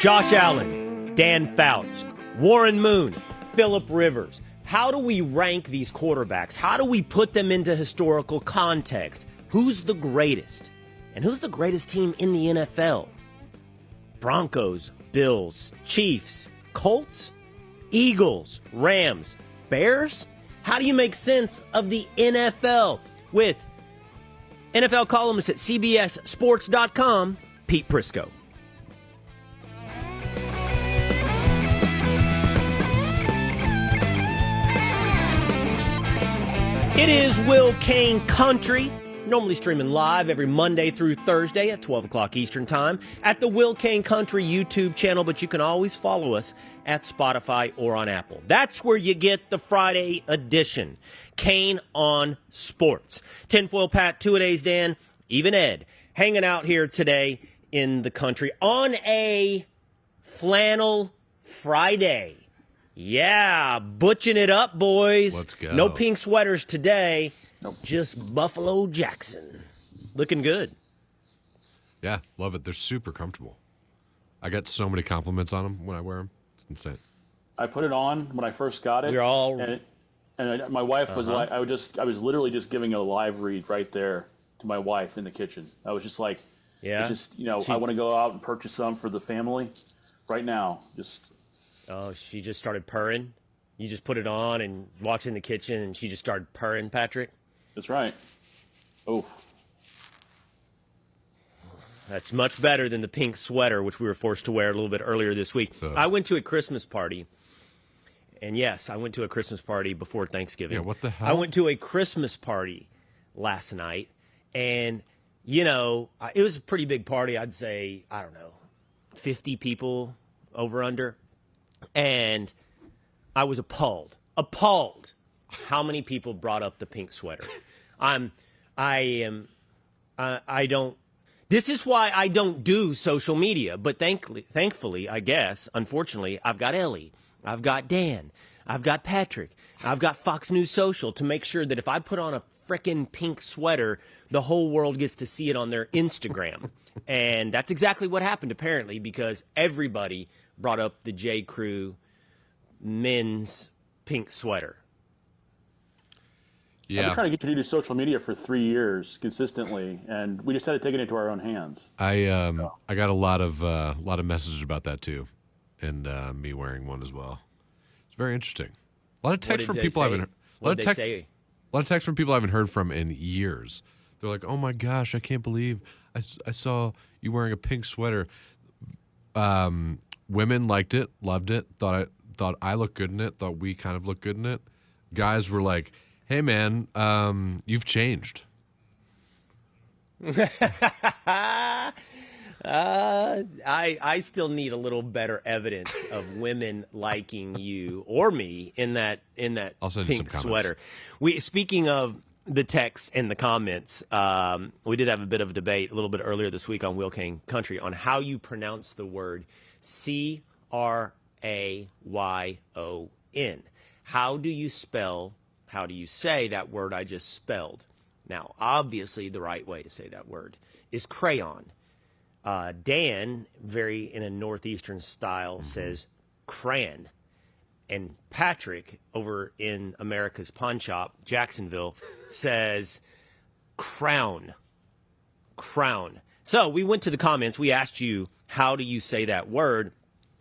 Josh Allen, Dan Fouts, Warren Moon, Phillip Rivers. How do we rank these quarterbacks? How do we put them into historical context? Who's the greatest? And who's the greatest team in the NFL? Broncos, Bills, Chiefs, Colts, Eagles, Rams, Bears? How do you make sense of the NFL? With NFL columnist at CBS Sports.com, Pete Prisco. It is Will Cain Country, normally streaming live every Monday through Thursday at 12 o'clock Eastern Time at the Will Cain Country YouTube channel, but you can always follow us at Spotify or on Apple. That's where you get the Friday edition, Cain on Sports. Tinfoil Pat, Two-A-Days Dan, even Ed, hanging out here today in the country on a Flannel Friday. Yeah, butching it up, boys. Let's go. No pink sweaters today. Nope. Just Buffalo Jackson. Looking good. Yeah, love it. They're super comfortable. I get so many compliments on them when I wear them. It's insane. I put it on when I first got it. We're all... My wife was like, I was literally just giving a live read right there to my wife in the kitchen. I was just like, yeah, I want to go out and purchase some for the family right now. Oh, she just started purring? You just put it on and walked in the kitchen and she just started purring, Patrick? That's right. Oh. That's much better than the pink sweater, which we were forced to wear a little bit earlier this week. I went to a Christmas party. And yes, I went to a Christmas party before Thanksgiving. Yeah, what the hell? I went to a Christmas party last night. And, you know, it was a pretty big party. I'd say, 50 people over under. And I was appalled how many people brought up the pink sweater. This is why I don't do social media, but thankfully, I guess, unfortunately, I've got Ellie, I've got Dan, I've got Patrick, I've got Fox News Social to make sure that if I put on a frickin' pink sweater, the whole world gets to see it on their Instagram. And that's exactly what happened, apparently, because everybody brought up the J. Crew men's pink sweater. Yeah. I've been trying to get you to do social media for 3 years consistently, and we just had to take it into our own hands. I got a lot of messages about that too, and me wearing one as well. It's very interesting. A lot of texts from people I haven't. A lot of texts from people I haven't heard from in years. They're like, "Oh my gosh, I can't believe I saw you wearing a pink sweater." Women liked it, loved it, thought I looked good in it, thought we kind of looked good in it. Guys were like, "Hey man, you've changed." I still need a little better evidence of women liking you or me in that pink sweater. Speaking of the texts and the comments, we did have a bit of a debate a little bit earlier this week on Will Cain Country on how you pronounce the word crayon. How do you say that word I just spelled? Now, obviously, the right way to say that word is crayon. Dan, very in a northeastern style, says cran. And Patrick, over in America's Pawn Shop, Jacksonville, says crown. Crown. So we went to the comments. We asked you, how do you say that word?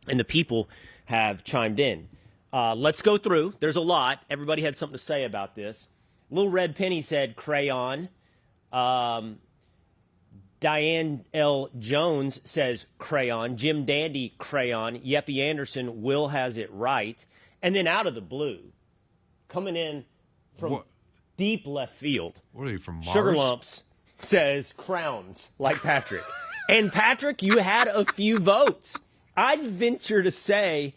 And the people have chimed in. Let's go through. There's a lot. Everybody had something to say about this. Little Red Penny said crayon. Diane L. Jones says crayon. Jim Dandy, crayon. Yeppie Anderson, Will has it right. And then out of the blue, coming in from deep left field. What are you, from Mars? Sugar Lumps says crowns, like Patrick. And Patrick, you had a few votes. I'd venture to say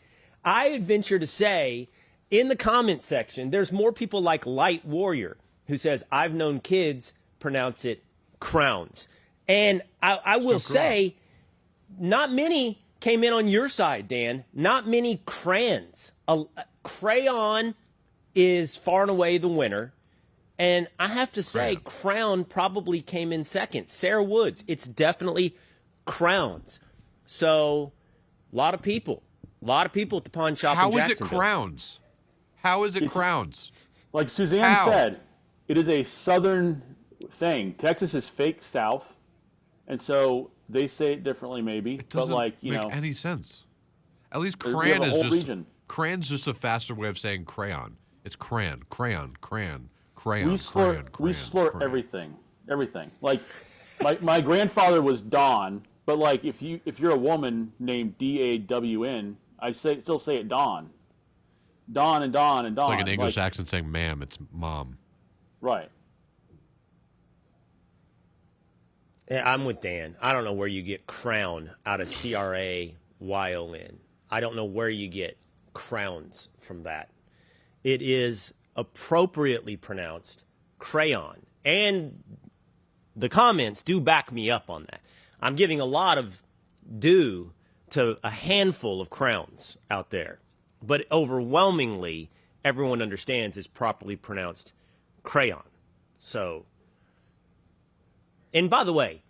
in the comment section, there's more people like Light Warrior, who says, I've known kids pronounce it crowns. And I will say, not many came in on your side, Dan. Not many crayons. A crayon is far and away the winner. And I have to say, crown probably came in second. Sarah Woods, it's definitely crowns. So A lot of people at the pawn shop How in is it Jacksonville. crowns? How is it crowns? Like Suzanne How? said, it is a Southern thing. Texas is fake South, and so they say it differently, maybe. It doesn't but like make any sense. At least we cran have a is whole just region. cran's just a faster way of saying crayon. It's crayon, crayon, crayon, crayon. We slur everything. Like my grandfather was Don, but like if you're a woman named Dawn, I still say it Dawn. Dawn and Dawn and Dawn. It's like an English accent saying ma'am. It's mom. Right. Yeah, I'm with Dan. I don't know where you get crown out of CRAYON. I don't know where you get crowns from that. It is appropriately pronounced crayon. And the comments do back me up on that. I'm giving a lot of due to a handful of crowns out there. But overwhelmingly, everyone understands it's properly pronounced crayon. So, and by the way,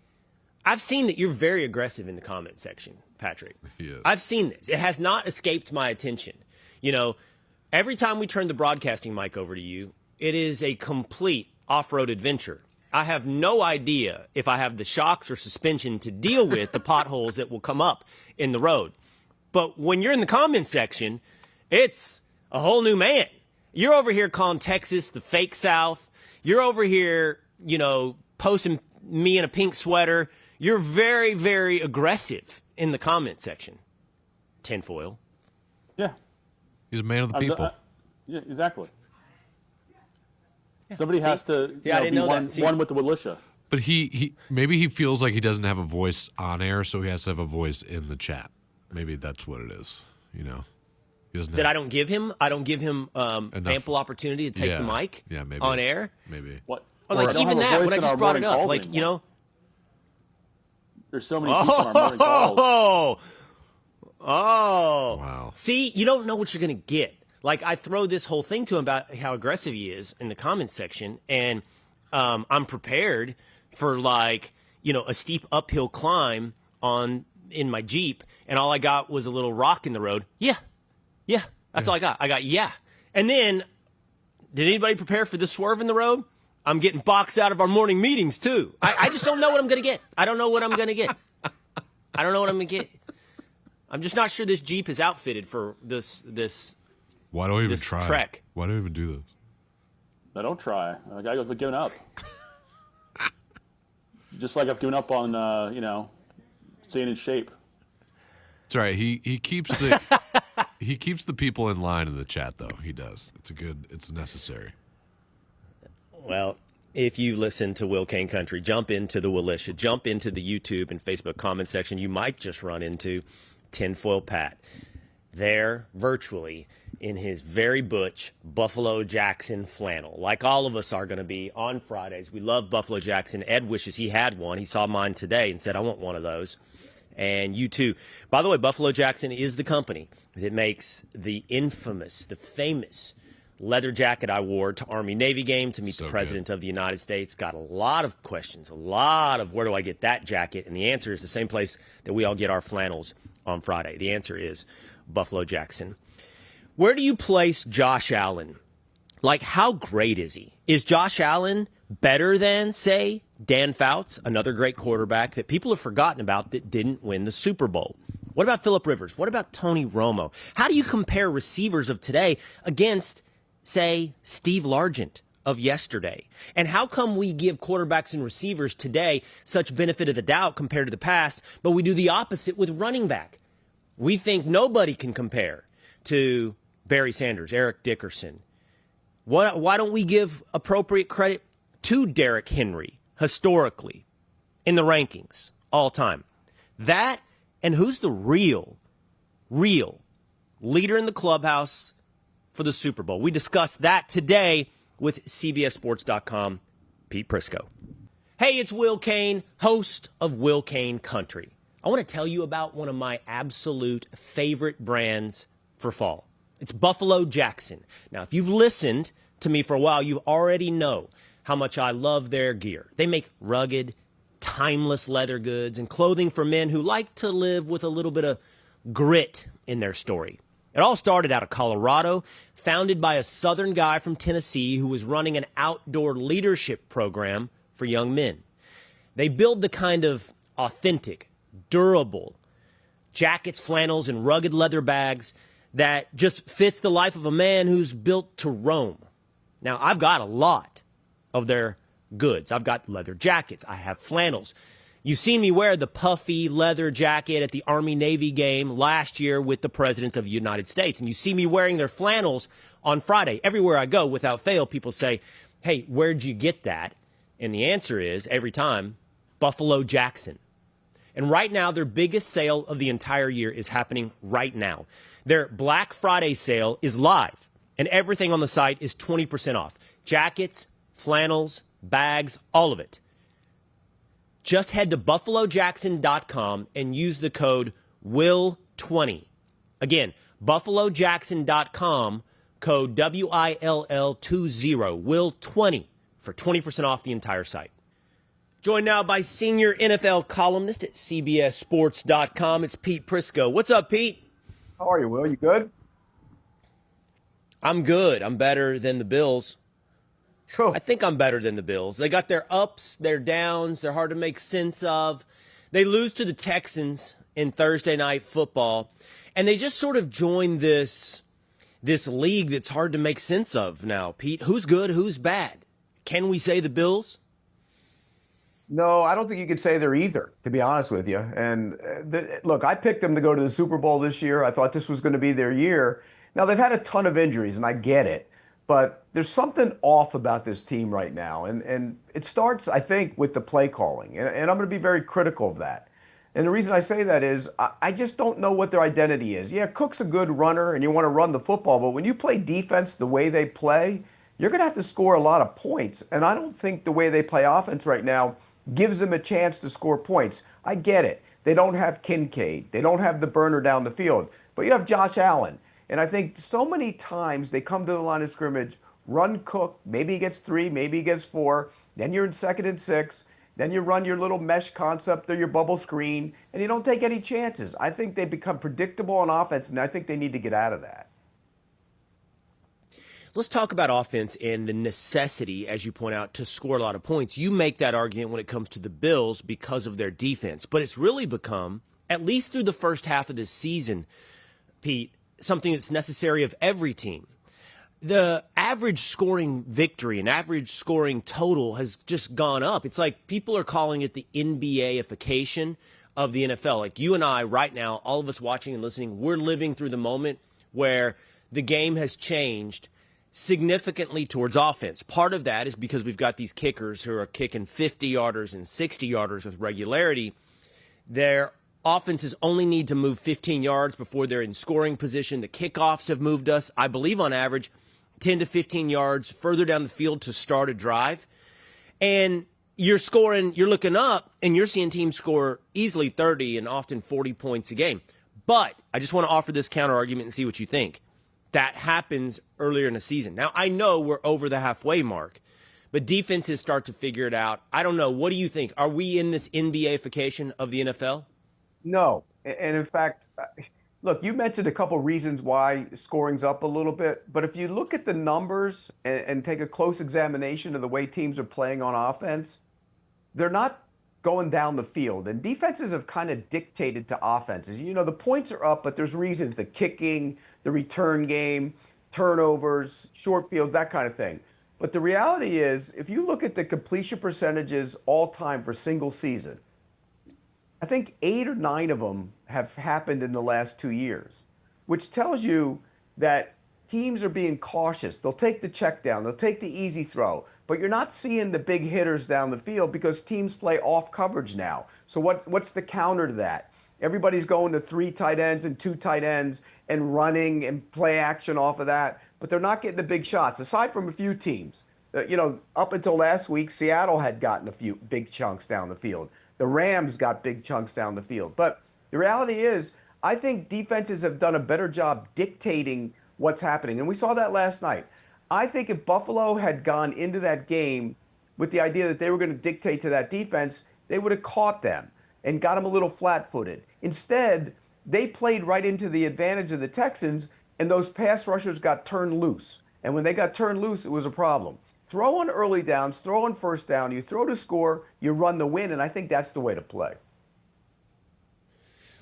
I've seen that you're very aggressive in the comment section, Patrick. Yes. I've seen this. It has not escaped my attention. You know, every time we turn the broadcasting mic over to you, it is a complete off-road adventure. I have no idea if I have the shocks or suspension to deal with the potholes that will come up in the road. But when you're in the comment section, it's a whole new man. You're over here calling Texas the fake South. You're over here, you know, posting me in a pink sweater. You're very, very aggressive in the comment section. Tinfoil. Yeah. He's a man of the people. Yeah, exactly. Somebody has to Yeah, I didn't be know one, that. See- one with the militia. But he maybe he feels like he doesn't have a voice on air, so he has to have a voice in the chat. Maybe that's what it is. You know, he doesn't. That I don't give him ample opportunity to take the mic maybe. on air. Maybe. What? Or Or like don't even have a that, voice when I in just our brought it morning up, calls like, anymore. you know. There's so many people on our morning calls. Oh. Wow. See, you don't know what you're going to get. Like, I throw this whole thing to him about how aggressive he is in the comments section, and I'm prepared for, like, you know, a steep uphill climb in my Jeep, and all I got was a little rock in the road. Yeah. That's all I got. I got yeah. And then, did anybody prepare for the swerve in the road? I'm getting boxed out of our morning meetings, too. I just don't know what I'm going to get. I don't know what I'm going to get. I'm just not sure this Jeep is outfitted for this Why do I even this try? trek. Why do I even do this? I don't try. I got given up. Just like I've given up on, staying in shape. It's all right. He keeps the he keeps the people in line in the chat, though. He does. It's necessary. Well, if you listen to Will Cain Country, jump into the Willisha, jump into the YouTube and Facebook comment section. You might just run into Tinfoil Pat there virtually in his very butch Buffalo Jackson flannel, like all of us are going to be on Fridays. We love Buffalo Jackson. Ed wishes he had one. He saw mine today and said, I want one of those. And you too. By the way, Buffalo Jackson is the company that makes the infamous, the famous leather jacket I wore to Army-Navy game to meet the President of the United States. Got a lot of questions, a lot of where do I get that jacket? And the answer is the same place that we all get our flannels on Friday. The answer is Buffalo Jackson. Where do you place Josh Allen? Like, how great is he? Is Josh Allen better than, say, Dan Fouts, another great quarterback that people have forgotten about that didn't win the Super Bowl? What about Phillip Rivers? What about Tony Romo? How do you compare receivers of today against, say, Steve Largent of yesterday? And how come we give quarterbacks and receivers today such benefit of the doubt compared to the past, but we do the opposite with running back? We think nobody can compare to Barry Sanders, Eric Dickerson. Why don't we give appropriate credit to Derrick Henry historically in the rankings all time? That, and who's the real leader in the clubhouse for the Super Bowl? We discussed that today with CBSSports.com, Pete Prisco. Hey, it's Will Cain, host of Will Cain Country. I want to tell you about one of my absolute favorite brands for fall. It's Buffalo Jackson. Now, if you've listened to me for a while, you already know how much I love their gear. They make rugged, timeless leather goods and clothing for men who like to live with a little bit of grit in their story. It all started out of Colorado, founded by a Southern guy from Tennessee who was running an outdoor leadership program for young men. They build the kind of authentic, durable jackets, flannels, and rugged leather bags that just fits the life of a man who's built to roam. Now, I've got a lot of their goods. I've got leather jackets. I have flannels. You've seen me wear the puffy leather jacket at the Army-Navy game last year with the President of the United States. And you see me wearing their flannels on Friday. Everywhere I go, without fail, people say, hey, where'd you get that? And the answer is, every time, Buffalo Jackson. And right now, their biggest sale of the entire year is happening right now. Their Black Friday sale is live, and everything on the site is 20% off. Jackets, flannels, bags, all of it. Just head to buffalojackson.com and use the code WILL20. Again, buffalojackson.com, code WILL20, WILL20, for 20% off the entire site. Joined now by senior NFL columnist at CBSSports.com. It's Pete Prisco. What's up, Pete? How are you, Will? You good? I'm good. I'm better than the Bills. Cool. I think I'm better than the Bills. They got their ups, their downs. They're hard to make sense of. They lose to the Texans in Thursday Night Football, and they just sort of joined this league that's hard to make sense of now. Pete, who's good, who's bad? Can we say the Bills? No, I don't think you could say they're either, to be honest with you. And look, I picked them to go to the Super Bowl this year. I thought this was going to be their year. Now, they've had a ton of injuries, and I get it. But there's something off about this team right now. And it starts, I think, with the play calling. And I'm going to be very critical of that. And the reason I say that is I just don't know what their identity is. Yeah, Cook's a good runner, and you want to run the football. But when you play defense the way they play, you're going to have to score a lot of points. And I don't think the way they play offense right now gives them a chance to score points. I get it. They don't have Kincaid. They don't have the burner down the field. But you have Josh Allen. And I think so many times they come to the line of scrimmage, run Cook, maybe he gets 3, maybe he gets 4, then you're in 2nd and 6, then you run your little mesh concept or your bubble screen, and you don't take any chances. I think they become predictable on offense, and I think they need to get out of that. Let's talk about offense and the necessity, as you point out, to score a lot of points. You make that argument when it comes to the Bills because of their defense, but it's really become, at least through the first half of this season, Pete, something that's necessary of every team. The average scoring victory and average scoring total has just gone up. It's like people are calling it the NBA-fication of the NFL. Like you and I right now, all of us watching and listening, we're living through the moment where the game has changed significantly towards offense. Part of that is because we've got these kickers who are kicking 50-yarders and 60-yarders with regularity. Their offenses only need to move 15 yards before they're in scoring position. The kickoffs have moved us, I believe on average, 10 to 15 yards further down the field to start a drive. And you're looking up, and you're seeing teams score easily 30 and often 40 points a game. But I just want to offer this counter argument and see what you think. That happens earlier in the season. Now, I know we're over the halfway mark, but defenses start to figure it out. I don't know. What do you think? Are we in this NBA-fication of the NFL? No. And in fact, look, you mentioned a couple reasons why scoring's up a little bit, but if you look at the numbers and take a close examination of the way teams are playing on offense, they're not going down the field. And defenses have kind of dictated to offenses. You know, the points are up, but there's reasons, the kicking, the return game, turnovers, short field, that kind of thing. But the reality is, if you look at the completion percentages all time for single season, I think 8 or 9 of them have happened in the last 2 years, which tells you that teams are being cautious. They'll take the check down. They'll take the easy throw. But you're not seeing the big hitters down the field because teams play off coverage now. So what's the counter to that? Everybody's going to 3 tight ends and 2 tight ends and running and play action off of that. But they're not getting the big shots, aside from a few teams. You know, up until last week, Seattle had gotten a few big chunks down the field. The Rams got big chunks down the field. But the reality is, I think defenses have done a better job dictating what's happening. And we saw that last night. I think if Buffalo had gone into that game with the idea that they were going to dictate to that defense, they would have caught them and got them a little flat-footed. Instead, they played right into the advantage of the Texans, and those pass rushers got turned loose. And when they got turned loose, it was a problem. Throw on early downs, throw on first down, you throw to score, you run the win, and I think that's the way to play.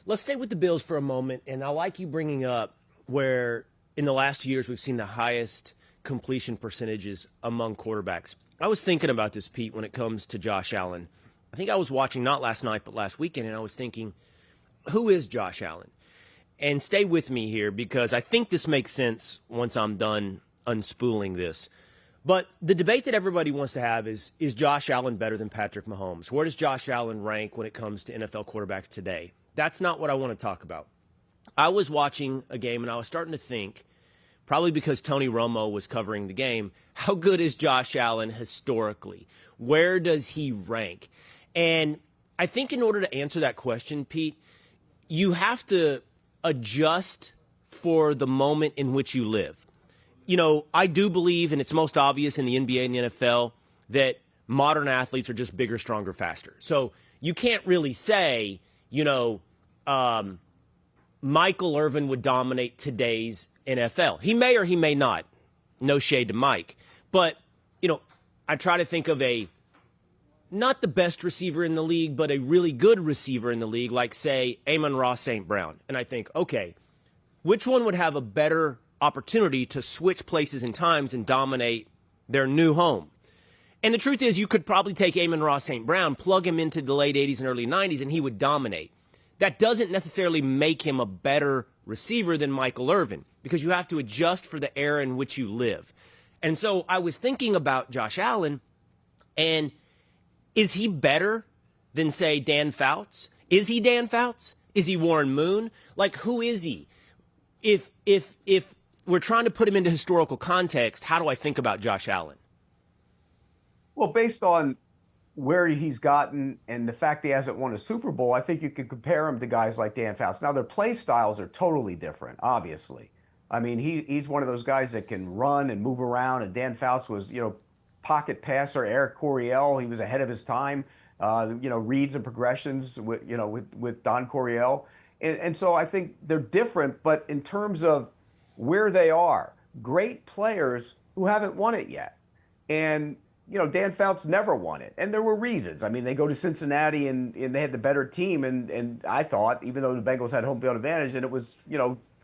Let's stay with the Bills for a moment, and I like you bringing up where in the last years we've seen the highest completion percentages among quarterbacks. I was thinking about this, Pete, when it comes to Josh Allen. I think I was watching not last night but last weekend, and I was thinking, who is Josh Allen? And stay with me here because I think this makes sense once I'm done unspooling this. But the debate that everybody wants to have is Josh Allen better than Patrick Mahomes? Where does Josh Allen rank when it comes to NFL quarterbacks today? That's not what I want to talk about. I was watching a game and I was starting to think, probably because Tony Romo was covering the game, how good is Josh Allen historically? Where does he rank? And I think in order to answer that question, Pete, you have to adjust for the moment in which you live. You know, I do believe, and it's most obvious in the NBA and the NFL, that modern athletes are just bigger, stronger, faster. So you can't really say, Michael Irvin would dominate today's NFL. He may or he may not. No shade to Mike. But, I try to think of not the best receiver in the league, but a really good receiver in the league, like, say, Amon-Ra St. Brown. And I think, okay, which one would have a better opportunity to switch places and times and dominate their new home? And the truth is, you could probably take Amon-Ra St. Brown, plug him into the late 80s and early 90s, and he would dominate. That doesn't necessarily make him a better receiver than Michael Irvin, because you have to adjust for the era in which you live. And so I was thinking about Josh Allen, and is he better than, say, Dan Fouts? Is he Dan Fouts? Is he Warren Moon? Like, who is he? If we're trying to put him into historical context, how do I think about Josh Allen? Well, based on where he's gotten and the fact he hasn't won a Super Bowl, I think you could compare him to guys like Dan Fouts. Now, their play styles are totally different, obviously. I mean, he's one of those guys that can run and move around, and Dan Fouts was, pocket passer. Eric Coryell, he was ahead of his time, reads and progressions with Don Coryell. And so I think they're different, but in terms of where they are, great players who haven't won it yet. And Dan Fouts never won it. And there were reasons. I mean, they go to Cincinnati and they had the better team. And I thought, even though the Bengals had home field advantage, and it was,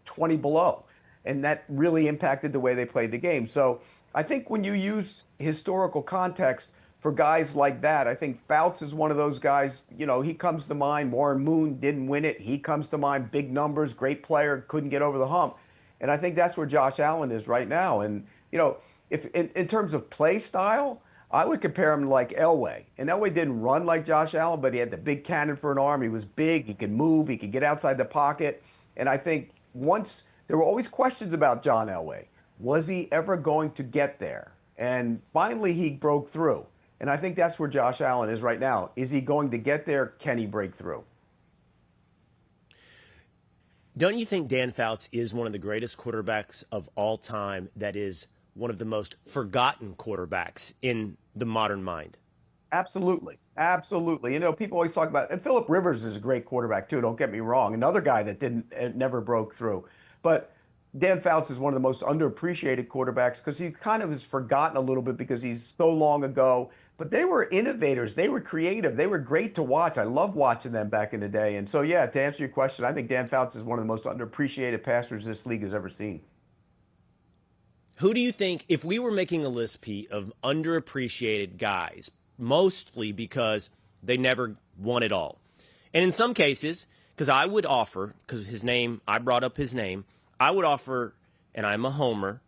20 below. And that really impacted the way they played the game. So I think when you use historical context for guys like that, I think Fouts is one of those guys, he comes to mind. Warren Moon didn't win it. He comes to mind. Big numbers, great player, couldn't get over the hump. And I think that's where Josh Allen is right now. And, if in terms of play style, I would compare him to like Elway. And Elway didn't run like Josh Allen, but he had the big cannon for an arm. He was big. He could move. He could get outside the pocket. And I think there were always questions about John Elway. Was he ever going to get there? And finally, he broke through. And I think that's where Josh Allen is right now. Is he going to get there? Can he break through? Don't you think Dan Fouts is one of the greatest quarterbacks of all time, that is one of the most forgotten quarterbacks in the modern mind? Absolutely. Absolutely. People always talk about, and Phillip Rivers is a great quarterback too, don't get me wrong. Another guy that never broke through. But Dan Fouts is one of the most underappreciated quarterbacks because he kind of is forgotten a little bit because he's so long ago. But they were innovators. They were creative. They were great to watch. I love watching them back in the day. And so, yeah, to answer your question, I think Dan Fouts is one of the most underappreciated passers this league has ever seen. Who do you think, if we were making a list, Pete, of underappreciated guys, mostly because they never won it all? And in some cases, because I would offer, because I brought up his name, I would offer, and I'm a homer,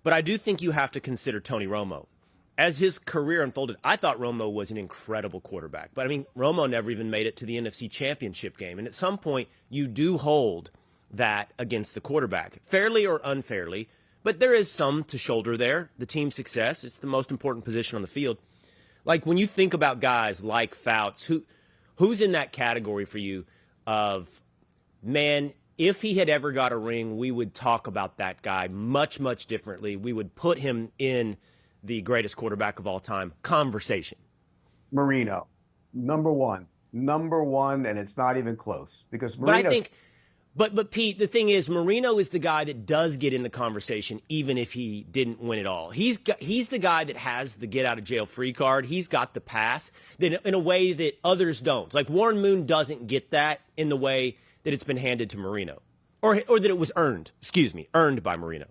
but I do think you have to consider Tony Romo. As his career unfolded, I thought Romo was an incredible quarterback. But, Romo never even made it to the NFC Championship game. And at some point, you do hold that against the quarterback, fairly or unfairly. But there is some to shoulder there. The team's success, it's the most important position on the field. Like, when you think about guys like Fouts, who's in that category for you of, man, if he had ever got a ring, we would talk about that guy much, much differently. We would put him in the greatest quarterback of all time conversation? Marino, number one, and it's not even close because Marino. But I think But Pete, the thing is, Marino is the guy that does get in the conversation, even if he didn't win it all. He's the guy that has the get out of jail free card. He's got the pass in a way that others don't. Like Warren Moon doesn't get that in the way that it's been handed to Marino, or that it was earned. Excuse me, earned by Marino.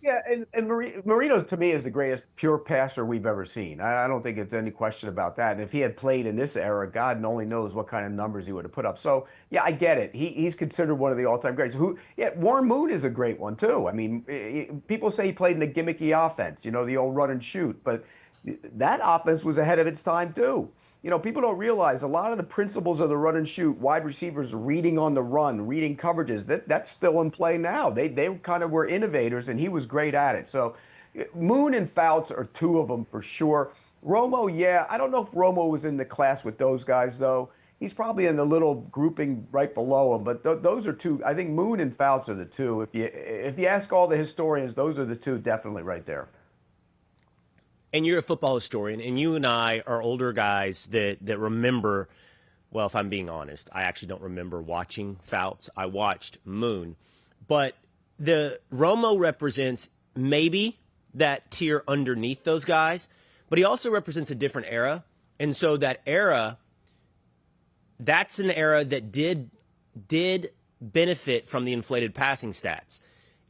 Yeah, and Marino, to me, is the greatest pure passer we've ever seen. I don't think it's any question about that. And if he had played in this era, God only knows what kind of numbers he would have put up. So, yeah, I get it. He's considered one of the all-time greats. Warren Moon is a great one, too. I mean, people say he played in a gimmicky offense, the old run and shoot. But that offense was ahead of its time, too. People don't realize a lot of the principles of the run and shoot, wide receivers reading on the run, reading coverages, that's still in play now. They kind of were innovators, and he was great at it. So Moon and Fouts are two of them for sure. Romo, yeah, I don't know if Romo was in the class with those guys, though. He's probably in the little grouping right below him, but those are two. I think Moon and Fouts are the two. If you ask all the historians, those are the two definitely right there. And you're a football historian, and you and I are older guys that remember, well, if I'm being honest, I actually don't remember watching Fouts. I watched Moon. But the Romo represents maybe that tier underneath those guys, but he also represents a different era. And so that era, that's an era that did benefit from the inflated passing stats,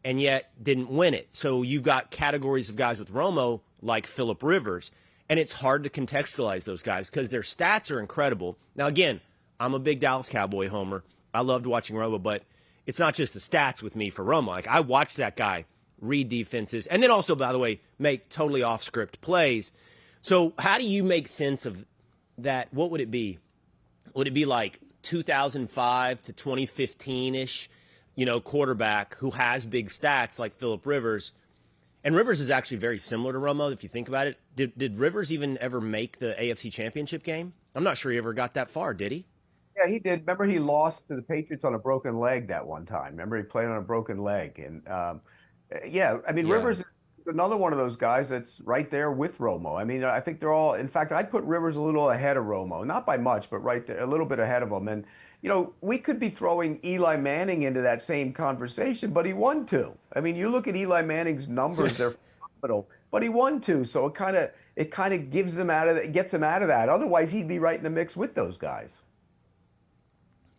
and yet didn't win it. So you've got categories of guys with Romo like Phillip Rivers, and it's hard to contextualize those guys because their stats are incredible. Now, again, I'm a big Dallas Cowboy homer. I loved watching Romo, but it's not just the stats with me for Romo. Like, I watched that guy read defenses and then also, by the way, make totally off-script plays. So how do you make sense of that? What would it be? Would it be like 2005 to 2015-ish, quarterback who has big stats like Phillip Rivers? And Rivers is actually very similar to Romo, if you think about it. Did Rivers even ever make the AFC Championship game? I'm not sure he ever got that far, did he? Yeah, he did. Remember, he lost to the Patriots on a broken leg that one time. Remember, he played on a broken leg. And, Rivers is another one of those guys that's right there with Romo. I mean, I think they're all – in fact, I'd put Rivers a little ahead of Romo. Not by much, but right there, a little bit ahead of him. And, we could be throwing Eli Manning into that same conversation, but he won two. I mean, you look at Eli Manning's numbers; they're phenomenal. But he won two, so it kind of gets him out of that. Otherwise, he'd be right in the mix with those guys.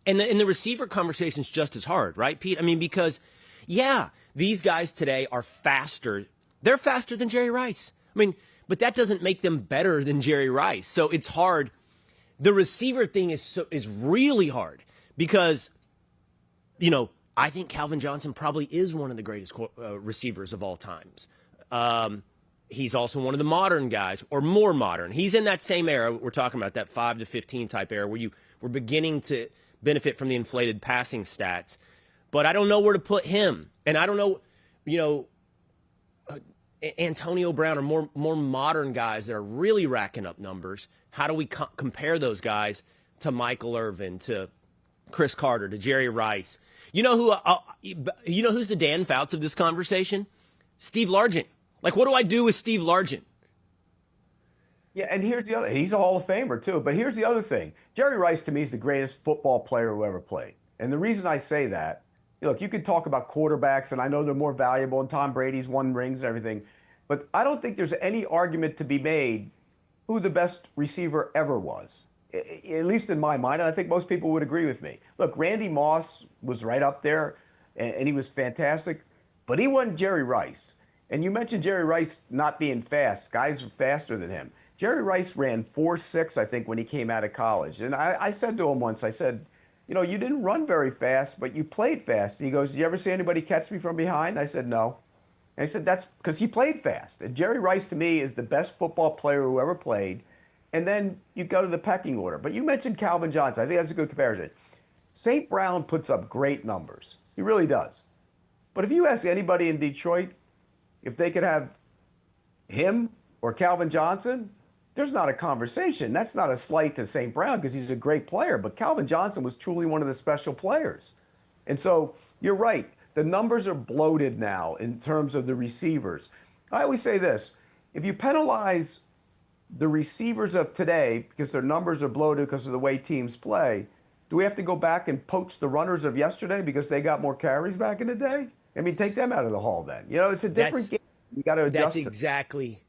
And the receiver conversation's just as hard, right, Pete? I mean, because these guys today are faster. They're faster than Jerry Rice. I mean, but that doesn't make them better than Jerry Rice. So it's hard. The receiver thing is really hard because, I think Calvin Johnson probably is one of the greatest receivers of all times. He's also one of the modern guys, or more modern. He's in that same era we're talking about, that 5 to 15 type era where we're beginning to benefit from the inflated passing stats. But I don't know where to put him, and I don't know, Antonio Brown are more modern guys that are really racking up numbers. How do we compare those guys to Michael Irvin, to Chris Carter, to Jerry Rice? You know who's the Dan Fouts of this conversation? Steve Largent. Like, what do I do with Steve Largent? Yeah, and here's the other. He's a Hall of Famer too. But here's the other thing. Jerry Rice to me is the greatest football player who ever played. And the reason I say that, look, you could talk about quarterbacks, and I know they're more valuable, and Tom Brady's won rings and everything. But I don't think there's any argument to be made who the best receiver ever was, at least in my mind. And I think most people would agree with me. Look, Randy Moss was right up there, and he was fantastic. But he wasn't Jerry Rice. And you mentioned Jerry Rice not being fast. Guys were faster than him. Jerry Rice ran 4.6, I think, when he came out of college. And I said to him once, I said, you didn't run very fast, but you played fast. And he goes, did you ever see anybody catch me from behind? I said, no. And I said, that's because he played fast. And Jerry Rice, to me, is the best football player who ever played. And then you go to the pecking order. But you mentioned Calvin Johnson. I think that's a good comparison. St. Brown puts up great numbers. He really does. But if you ask anybody in Detroit if they could have him or Calvin Johnson, there's not a conversation. That's not a slight to St. Brown because he's a great player. But Calvin Johnson was truly one of the special players. And so you're right. The numbers are bloated now in terms of the receivers. I always say this. If you penalize the receivers of today because their numbers are bloated because of the way teams play, Do we have to go back and poach the runners of yesterday because they got more carries back in the day? I mean, take them out of the hall then. It's a different game. You got to adjust. That's exactly.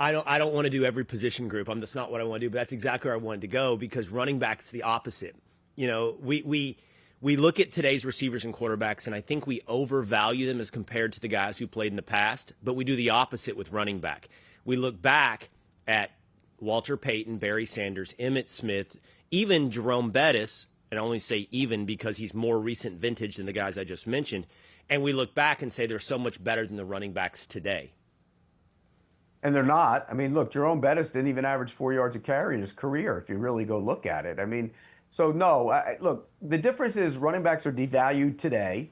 I don't want to do every position group. That's not what I want to do. But that's exactly where I wanted to go, because running back's the opposite. We look at today's receivers and quarterbacks, and I think we overvalue them as compared to the guys who played in the past. But we do the opposite with running back. We look back at Walter Payton, Barry Sanders, Emmitt Smith, even Jerome Bettis, and I only say even because he's more recent vintage than the guys I just mentioned, and we look back and say they're so much better than the running backs today. And they're not. I mean, look, Jerome Bettis didn't even average 4 yards a carry in his career, if you really go look at it. I mean, so no, look, the difference is running backs are devalued today.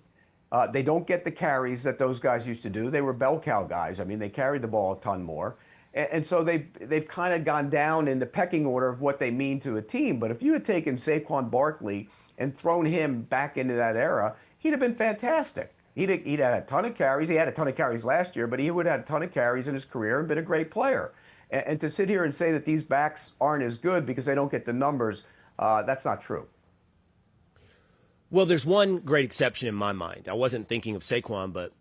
They don't get the carries that those guys used to do. They were bell cow guys. I mean, they carried the ball a ton more. And so they've kind of gone down in the pecking order of what they mean to a team. But if you had taken Saquon Barkley and thrown him back into that era, he'd have been fantastic. He'd had a ton of carries. He had a ton of carries last year, but he would have had a ton of carries in his career and been a great player. And to sit here and say that these backs aren't as good because they don't get the numbers, that's not true. Well, there's one great exception in my mind. I wasn't thinking of Saquon, but,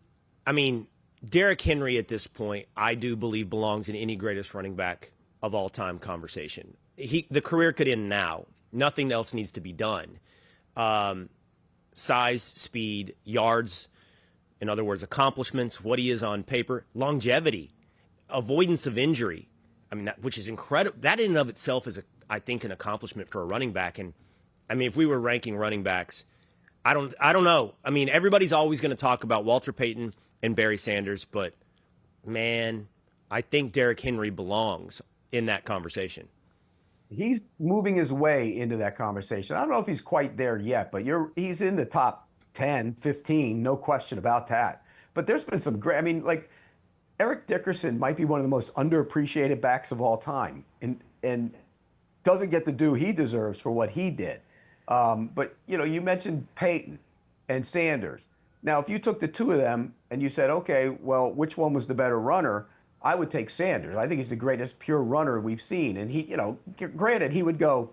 I mean, Derrick Henry at this point, I do believe belongs in any greatest running back of all time conversation. The career could end now. Nothing else needs to be done. Size, speed, yards, in other words, accomplishments, what he is on paper, longevity, avoidance of injury. I mean, which is incredible. That in and of itself is, I think, an accomplishment for a running back. And I mean, if we were ranking running backs, I don't know. I mean, everybody's always going to talk about Walter Payton and Barry Sanders, but man, I think Derrick Henry belongs in that conversation. He's moving his way into that conversation. I don't know if he's quite there yet, but he's in the top 10, 15, no question about that. But there's been some great, I mean, like Eric Dickerson might be one of the most underappreciated backs of all time and doesn't get the due he deserves for what he did. But, you mentioned Payton and Sanders. Now, if you took the two of them and you said, okay, well, which one was the better runner? I would take Sanders. I think he's the greatest pure runner we've seen. And he, granted, he would go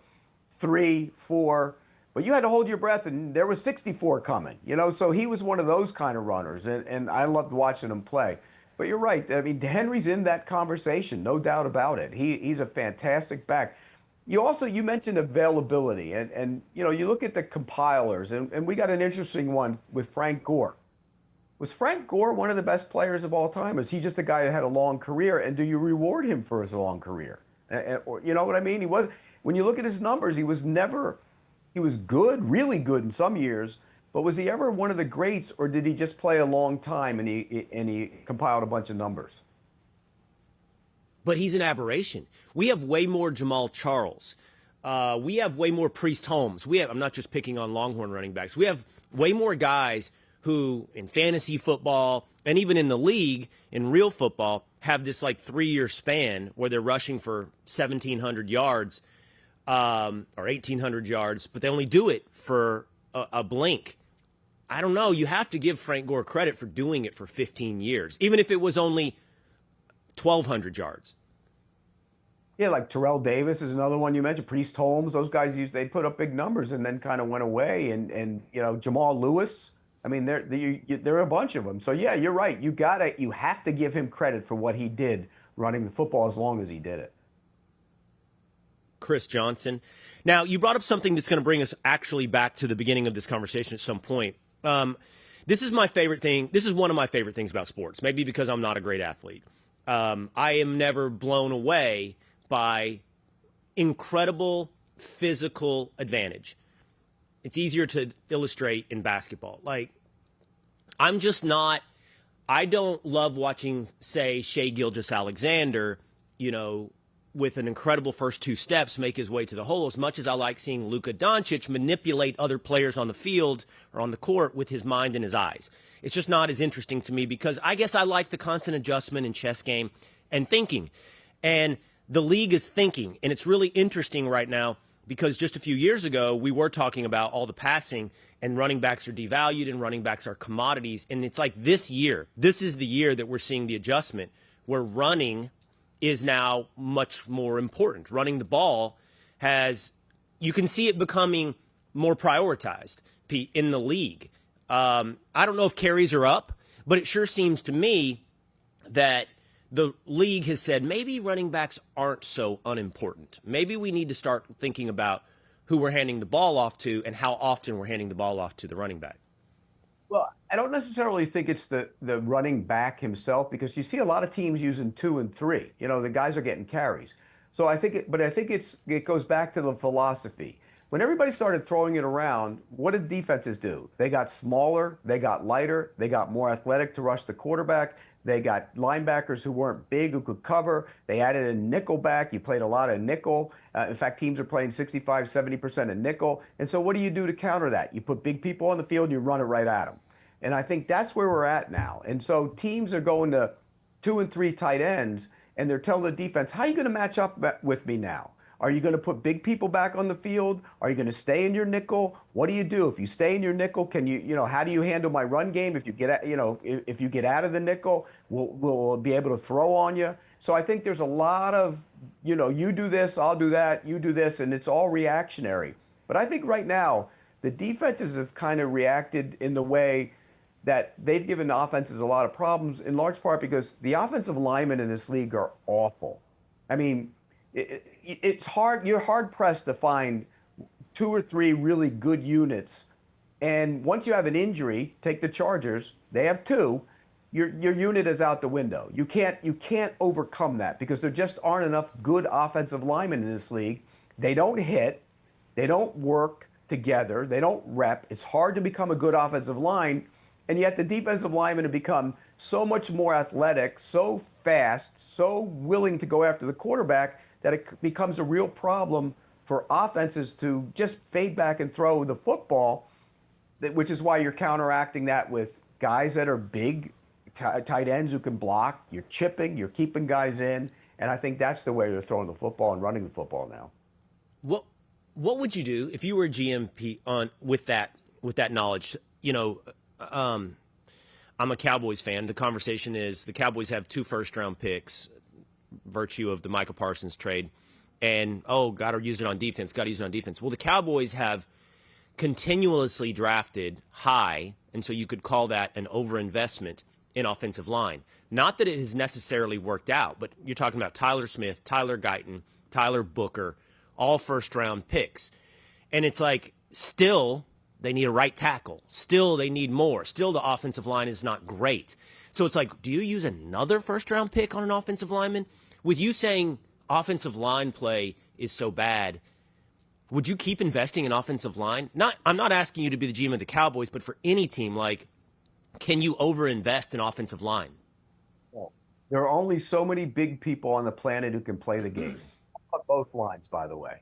3, 4, but you had to hold your breath, and there was 64 coming, so he was one of those kind of runners, and I loved watching him play. But you're right. I mean, Henry's in that conversation, no doubt about it. He's a fantastic back. You mentioned availability, and you look at the compilers, and we got an interesting one with Frank Gore. Was Frank Gore one of the best players of all time? Is he just a guy that had a long career, and do you reward him for his long career? Or, you know what I mean? When you look at his numbers, he was good, really good in some years, but was he ever one of the greats, or did he just play a long time and he compiled a bunch of numbers? But he's an aberration. We have way more Jamal Charles. We have way more Priest Holmes. I'm not just picking on Longhorn running backs. We have way more guys who, in fantasy football and even in the league, in real football, have this like 3-year span where they're rushing for 1,700 yards or 1,800 yards, but they only do it for a blink. I don't know. You have to give Frank Gore credit for doing it for 15 years, even if it was only 1,200 yards. Yeah, like Terrell Davis is another one you mentioned. Priest Holmes, those guys they put up big numbers and then kind of went away. And Jamal Lewis. I mean, there are a bunch of them. So yeah, you're right. You have to give him credit for what he did running the football as long as he did it. Chris Johnson. Now, you brought up something that's going to bring us actually back to the beginning of this conversation at some point. This is my favorite thing. This is one of my favorite things about sports, maybe because I'm not a great athlete. I am never blown away by incredible physical advantage. It's easier to illustrate in basketball. Like, I don't love watching, say, Shai Gilgeous-Alexander, with an incredible first 2 steps make his way to the hole as much as I like seeing Luka Doncic manipulate other players on the field or on the court with his mind and his eyes. It's just not as interesting to me because I guess I like the constant adjustment in chess game and thinking. And the league is thinking. And it's really interesting right now because just a few years ago, we were talking about all the passing and running backs are devalued and running backs are commodities. And it's like this is the year that we're seeing the adjustment where running is now much more important. Running the ball has, you can see it becoming more prioritized, Pete, in the league. I don't know if carries are up, but it sure seems to me that the league has said maybe running backs aren't so unimportant. Maybe we need to start thinking about who we're handing the ball off to and how often we're handing the ball off to the running back. Well, I don't necessarily think it's the running back himself, because you see a lot of teams using 2 and 3. You know, the guys are getting carries. So I think it goes back to the philosophy. When everybody started throwing it around, what did defenses do? They got smaller, they got lighter, they got more athletic to rush the quarterback. They got linebackers who weren't big, who could cover. They added a nickel back. You played a lot of nickel. In fact, teams are playing 65, 70% of nickel. And so what do you do to counter that? You put big people on the field and you run it right at them. And I think that's where we're at now. And so teams are going to 2 and 3 tight ends, and they're telling the defense, how are you going to match up with me now? Are you going to put big people back on the field? Are you going to stay in your nickel? What do you do if you stay in your nickel? Can how do you handle my run game if you get if you get out of the nickel? We'll be able to throw on you. So I think there's a lot of you do this, I'll do that, you do this, and it's all reactionary. But I think right now the defenses have kind of reacted in the way that they've given the offenses a lot of problems, in large part because the offensive linemen in this league are awful. I mean, it's hard. You're hard pressed to find 2 or 3 really good units. And once you have an injury, take the Chargers. They have 2. Your unit is out the window. You can't overcome that because there just aren't enough good offensive linemen in this league. They don't hit. They don't work together. They don't rep. It's hard to become a good offensive line. And yet the defensive linemen have become so much more athletic, so fast, so willing to go after the quarterback that it becomes a real problem for offenses to just fade back and throw the football, which is why you're counteracting that with guys that are big, tight ends who can block. You're chipping, you're keeping guys in, and I think that's the way they're throwing the football and running the football now. What would you do if you were a GM with that knowledge? I'm a Cowboys fan. The conversation is the Cowboys have 2 first-round picks, virtue of the Micah Parsons trade, and got to use it on defense. Well, the Cowboys have continuously drafted high, and so you could call that an overinvestment in offensive line. Not that it has necessarily worked out, but you're talking about Tyler Smith, Tyler Guyton, Tyler Booker, all first-round picks. And it's like, still, they need a right tackle. Still, they need more. Still, the offensive line is not great. So it's like, do you use another first-round pick on an offensive lineman? With you saying offensive line play is so bad, would you keep investing in offensive line? I'm not asking you to be the GM of the Cowboys, but for any team, can you overinvest in offensive line? Well, there are only so many big people on the planet who can play the game. On both lines, by the way.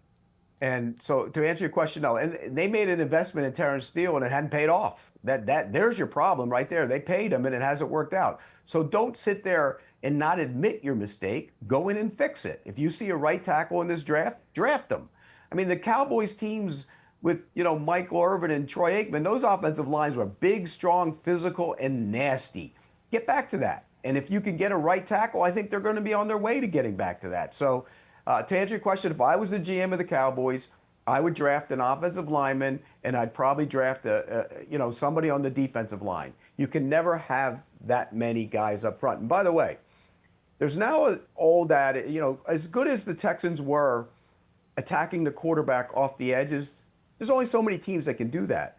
And so to answer your question, no. And they made an investment in Terrence Steele, and it hadn't paid off. There's your problem right there. They paid him, and it hasn't worked out. So don't sit there and not admit your mistake. Go in and fix it. If you see a right tackle in this draft, draft them. I mean, the Cowboys teams with Michael Irvin and Troy Aikman, those offensive lines were big, strong, physical, and nasty. Get back to that. And if you can get a right tackle, I think they're going to be on their way to getting back to that. So to answer your question, if I was the GM of the Cowboys, I would draft an offensive lineman, and I'd probably draft somebody on the defensive line. You can never have that many guys up front. And by the way, there's now an old adage, as good as the Texans were attacking the quarterback off the edges, there's only so many teams that can do that.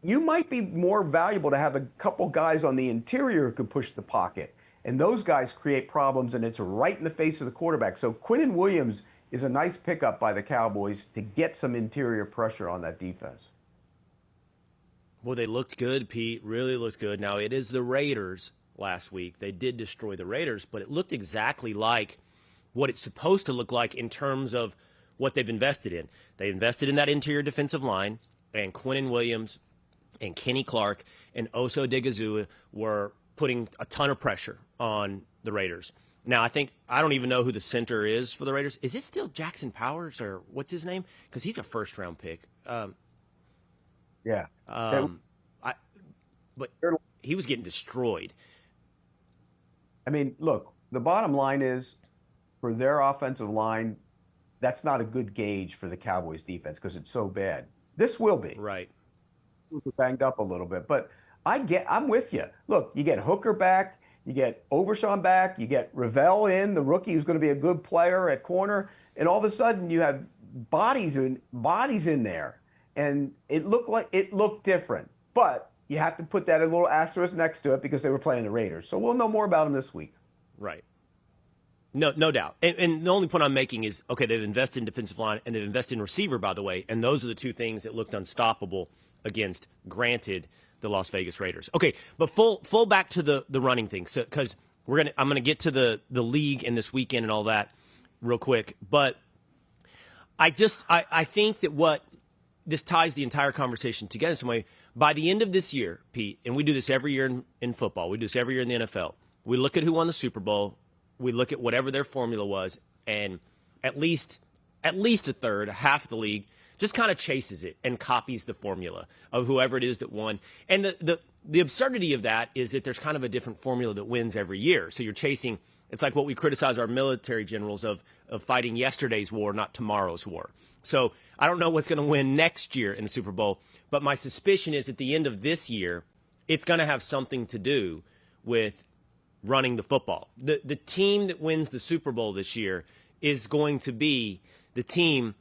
You might be more valuable to have a couple guys on the interior who can push the pocket. And those guys create problems, and it's right in the face of the quarterback. So Quinnen Williams is a nice pickup by the Cowboys to get some interior pressure on that defense. Well, they looked good, Pete. Really looked good. Now, it is the Raiders last week. They did destroy the Raiders, but it looked exactly like what it's supposed to look like in terms of what they've invested in. They invested in that interior defensive line, and Quinnen Williams and Kenny Clark and Oso Odighizuwa were putting a ton of pressure on the Raiders. Now, I don't even know who the center is for the Raiders. Is it still Jackson Powers, or what's his name? Because he's a first-round pick. Yeah. But he was getting destroyed. I mean, look, the bottom line is for their offensive line, that's not a good gauge for the Cowboys defense because it's so bad. This will be. Right. Banged up a little bit, but I'm with you. Look, you get Hooker back, you get Overshawn back, you get Ravel in, the rookie who's going to be a good player at corner, and all of a sudden you have bodies in there, and it looked different. But you have to put that a little asterisk next to it because they were playing the Raiders. So we'll know more about them this week. Right. No doubt. And the only point I'm making is, okay, they've invested in defensive line and they've invested in receiver, by the way, and those are the two things that looked unstoppable against, granted, the Las Vegas Raiders. Okay, but full back to the running thing, so because I'm gonna get to the league and this weekend and all that real quick, but I think that what this ties the entire conversation together in some way. By the end of this year, Pete, and we do this every year in football, we do this every year in the NFL. We look at who won the Super Bowl, we look at whatever their formula was, and at least a third, half the league just kind of chases it and copies the formula of whoever it is that won. And the absurdity of that is that there's kind of a different formula that wins every year. So you're chasing, it's like what we criticize our military generals of fighting yesterday's war, not tomorrow's war. So I don't know what's going to win next year in the Super Bowl, but my suspicion is at the end of this year, it's going to have something to do with running the football. The team that wins the Super Bowl this year is going to be the team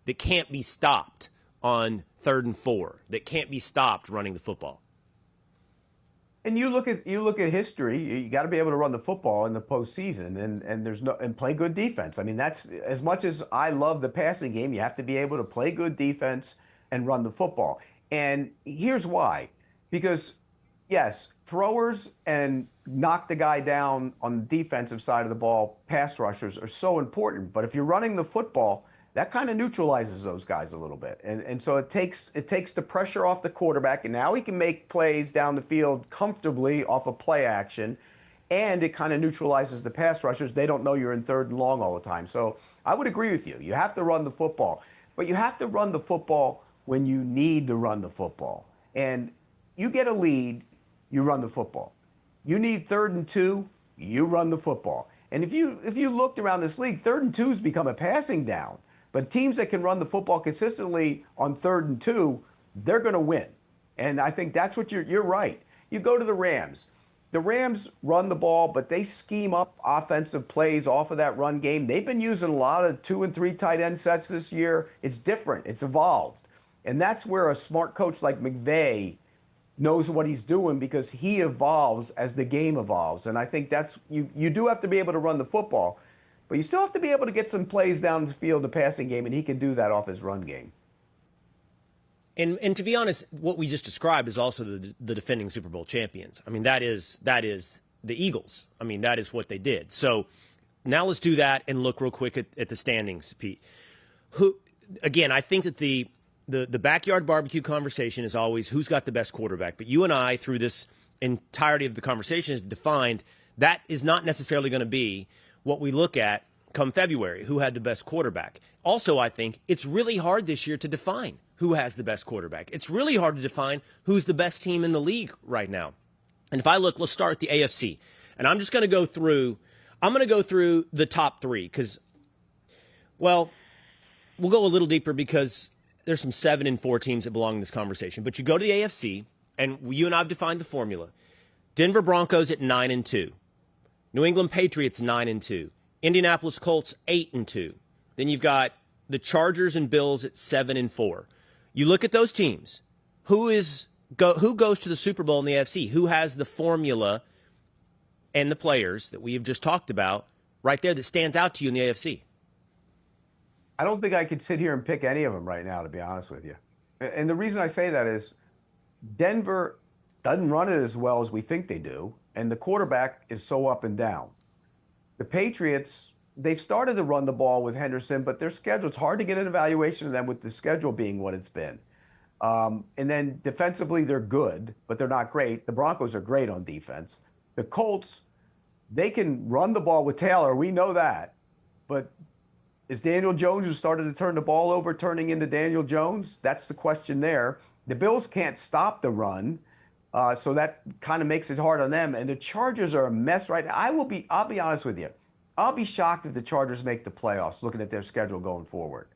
that can't be stopped on 3rd and 4, that can't be stopped running the football. And you look at history. You got to be able to run the football in the postseason, and play good defense. I mean, that's as much as I love the passing game. You have to be able to play good defense and run the football. And here's why: because yes, throwers and knock the guy down on the defensive side of the ball, pass rushers are so important. But if you're running the football, that kind of neutralizes those guys a little bit. And so it takes the pressure off the quarterback, and now he can make plays down the field comfortably off of play action, and it kind of neutralizes the pass rushers. They don't know you're in 3rd and long all the time. So I would agree with you. You have to run the football, but you have to run the football when you need to run the football. And you get a lead, you run the football. You need 3rd and 2, you run the football. And if you looked around this league, 3rd and 2's become a passing down. But teams that can run the football consistently on 3rd and 2, they're going to win. And I think that's what you're right. You go to the Rams. The Rams run the ball, but they scheme up offensive plays off of that run game. They've been using a lot of 2 and 3 tight end sets this year. It's different. It's evolved. And that's where a smart coach like McVay knows what he's doing, because he evolves as the game evolves. And I think that's you do have to be able to run the football. But you still have to be able to get some plays down the field, the passing game, and he can do that off his run game. And to be honest, what we just described is also the defending Super Bowl champions. I mean, that is the Eagles. I mean, that is what they did. So now let's do that and look real quick at the standings, Pete. Again, I think that the backyard barbecue conversation is always who's got the best quarterback. But you and I, through this entirety of the conversation, have defined that is not necessarily going to be what we look at come February, who had the best quarterback. Also, I think it's really hard this year to define who has the best quarterback. It's really hard to define who's the best team in the league right now. And if I look, let's start at the AFC. And I'm just going to go through the top 3 because, well, we'll go a little deeper because there's some 7 and 4 teams that belong in this conversation. But you go to the AFC, and you and I have defined the formula. Denver Broncos at 9 and 2. New England Patriots 9 and 2. Indianapolis Colts 8 and 2. Then you've got the Chargers and Bills at 7 and 4. You look at those teams. Who goes to the Super Bowl in the AFC? Who has the formula and the players that we have just talked about right there that stands out to you in the AFC? I don't think I could sit here and pick any of them right now, to be honest with you. And the reason I say that is Denver doesn't run it as well as we think they do, and the quarterback is so up and down. The Patriots, they've started to run the ball with Henderson, but their schedule, it's hard to get an evaluation of them with the schedule being what it's been. And then defensively, they're good, but they're not great. The Broncos are great on defense. The Colts, they can run the ball with Taylor. We know that. But is Daniel Jones, who started to turn the ball over, turning into Daniel Jones? That's the question there. The Bills can't stop the run. So that kind of makes it hard on them. And the Chargers are a mess right now. I'll be honest with you. I'll be shocked if the Chargers make the playoffs looking at their schedule going forward.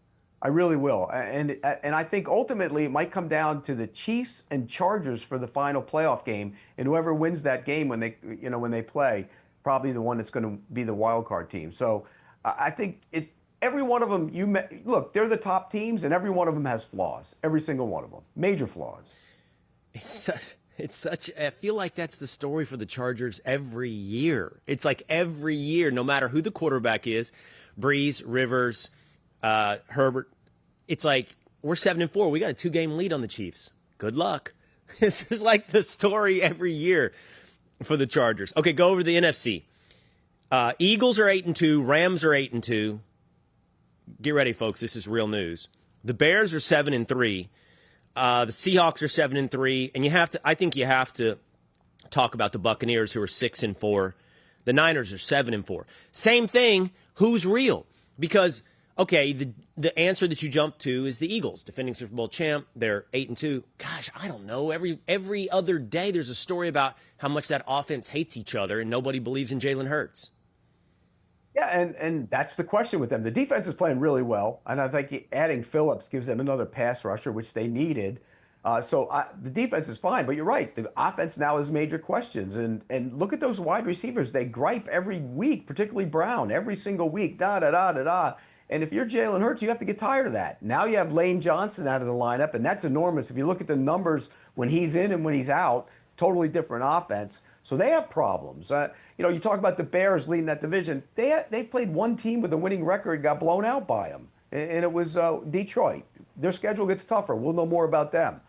I really will. And I think ultimately it might come down to the Chiefs and Chargers for the final playoff game, and whoever wins that game when they play, probably the one that's going to be the wild card team. So I think it's every one of them. Look, they're the top teams, and every one of them has flaws. Every single one of them, major flaws. It's such. I feel like that's the story for the Chargers every year. It's like every year, no matter who the quarterback is, Breeze, Rivers, Herbert. It's like we're 7-4. We got a 2-game lead on the Chiefs. Good luck. This is like the story every year for the Chargers. Okay, go over to the NFC. Eagles are 8-2. Rams are 8-2. Get ready, folks. This is real news. The Bears are 7-3. The Seahawks are 7-3, and I think you have to talk about the Buccaneers, who are 6-4. The Niners are 7-4. Same thing. Who's real? Because okay, the answer that you jump to is the Eagles, defending Super Bowl champ. They're 8-2. Gosh, I don't know. Every other day, there's a story about how much that offense hates each other, and nobody believes in Jalen Hurts. Yeah, and that's the question with them. The defense is playing really well, and I think adding Phillips gives them another pass rusher, which they needed. The defense is fine, but you're right. The offense now has major questions. And look at those wide receivers. They gripe every week, particularly Brown, every single week, da-da-da-da-da. And if you're Jalen Hurts, you have to get tired of that. Now you have Lane Johnson out of the lineup, and that's enormous. If you look at the numbers when he's in and when he's out, totally different offense. So they have problems. You talk about the Bears leading that division. They played one team with a winning record, got blown out by them, and it was Detroit. Their schedule gets tougher. We'll know more about them.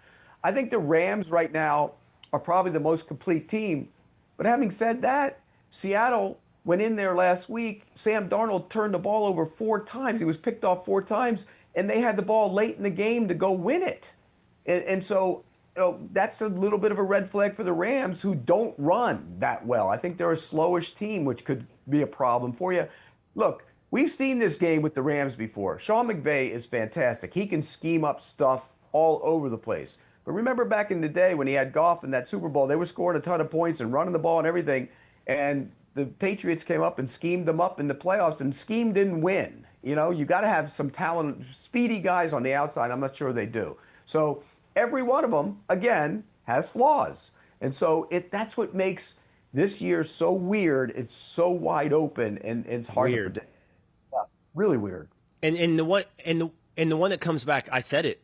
I think the Rams right now are probably the most complete team. But having said that, Seattle went in there last week. Sam Darnold turned the ball over 4 times. He was picked off 4 times, and they had the ball late in the game to go win it. And so that's a little bit of a red flag for the Rams, who don't run that well. I think they're a slowish team, which could be a problem for you. Look, we've seen this game with the Rams before. Sean McVay is fantastic. He can scheme up stuff all over the place. But remember back in the day when he had Goff in that Super Bowl, they were scoring a ton of points and running the ball and everything. And the Patriots came up and schemed them up in the playoffs, and scheme didn't win. You got to have some talent, speedy guys on the outside. I'm not sure they do. So every one of them, again, has flaws. And so that's what makes this year so weird. It's so wide open, and it's hard to predict. Yeah, really weird. And the one that comes back, I said it.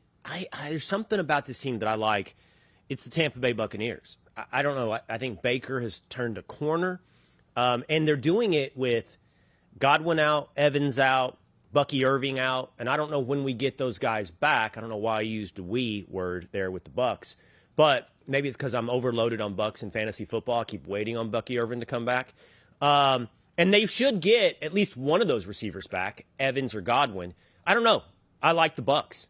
There's something about this team that I like. It's the Tampa Bay Buccaneers. I don't know. I think Baker has turned a corner, and they're doing it with Godwin out, Evans out, Bucky Irving out, and I don't know when we get those guys back. I don't know why I used the "we" word there with the Bucks, but maybe it's because I'm overloaded on Bucks in fantasy football. I keep waiting on Bucky Irving to come back, and they should get at least one of those receivers back, Evans or Godwin. I don't know. I like the Bucks.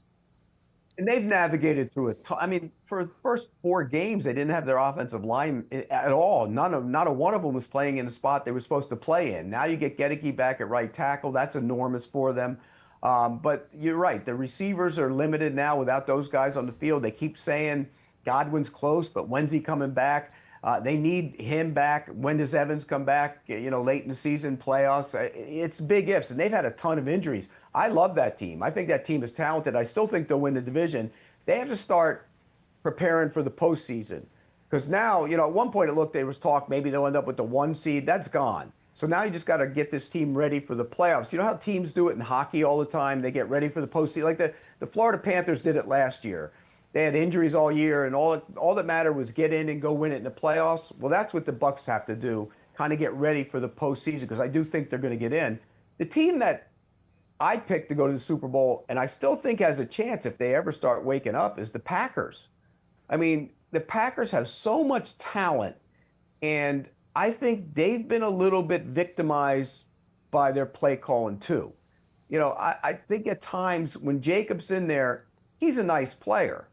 And they've navigated through it. I mean, for the first 4 games, they didn't have their offensive line at all. Not a one of them was playing in the spot they were supposed to play in. Now you get Gedeke back at right tackle. That's enormous for them. But you're right. The receivers are limited now without those guys on the field. They keep saying Godwin's close, but when's he coming back? They need him back. When does Evans come back? Late in the season, playoffs. It's big ifs, and they've had a ton of injuries. I love that team. I think that team is talented. I still think they'll win the division. They have to start preparing for the postseason, because now, at one point there was talk maybe they'll end up with the 1 seed. That's gone. So now you just got to get this team ready for the playoffs. You know how teams do it in hockey all the time? They get ready for the postseason. Like the Florida Panthers did it last year. They had injuries all year, and all that mattered was get in and go win it in the playoffs. Well, that's what the Bucks have to do, kind of get ready for the postseason, because I do think they're going to get in. The team that I picked to go to the Super Bowl, and I still think has a chance if they ever start waking up, is the Packers. I mean, the Packers have so much talent, and I think they've been a little bit victimized by their play calling too. I think at times when Jacob's in there, he's a nice player,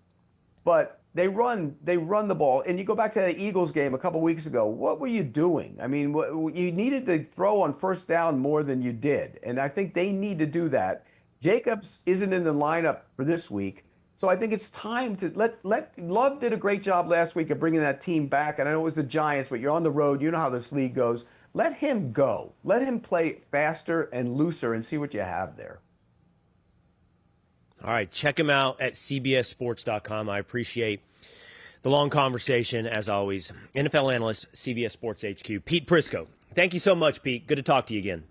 but they run the ball. And you go back to the Eagles game a couple weeks ago. What were you doing? I mean, you needed to throw on first down more than you did. And I think they need to do that. Jacobs isn't in the lineup for this week. So I think it's time to let Love did a great job last week of bringing that team back. And I know it was the Giants, but you're on the road. You know how this league goes. Let him go. Let him play faster and looser and see what you have there. All right, check him out at cbssports.com. I appreciate the long conversation, as always. NFL analyst, CBS Sports HQ, Pete Prisco. Thank you so much, Pete. Good to talk to you again.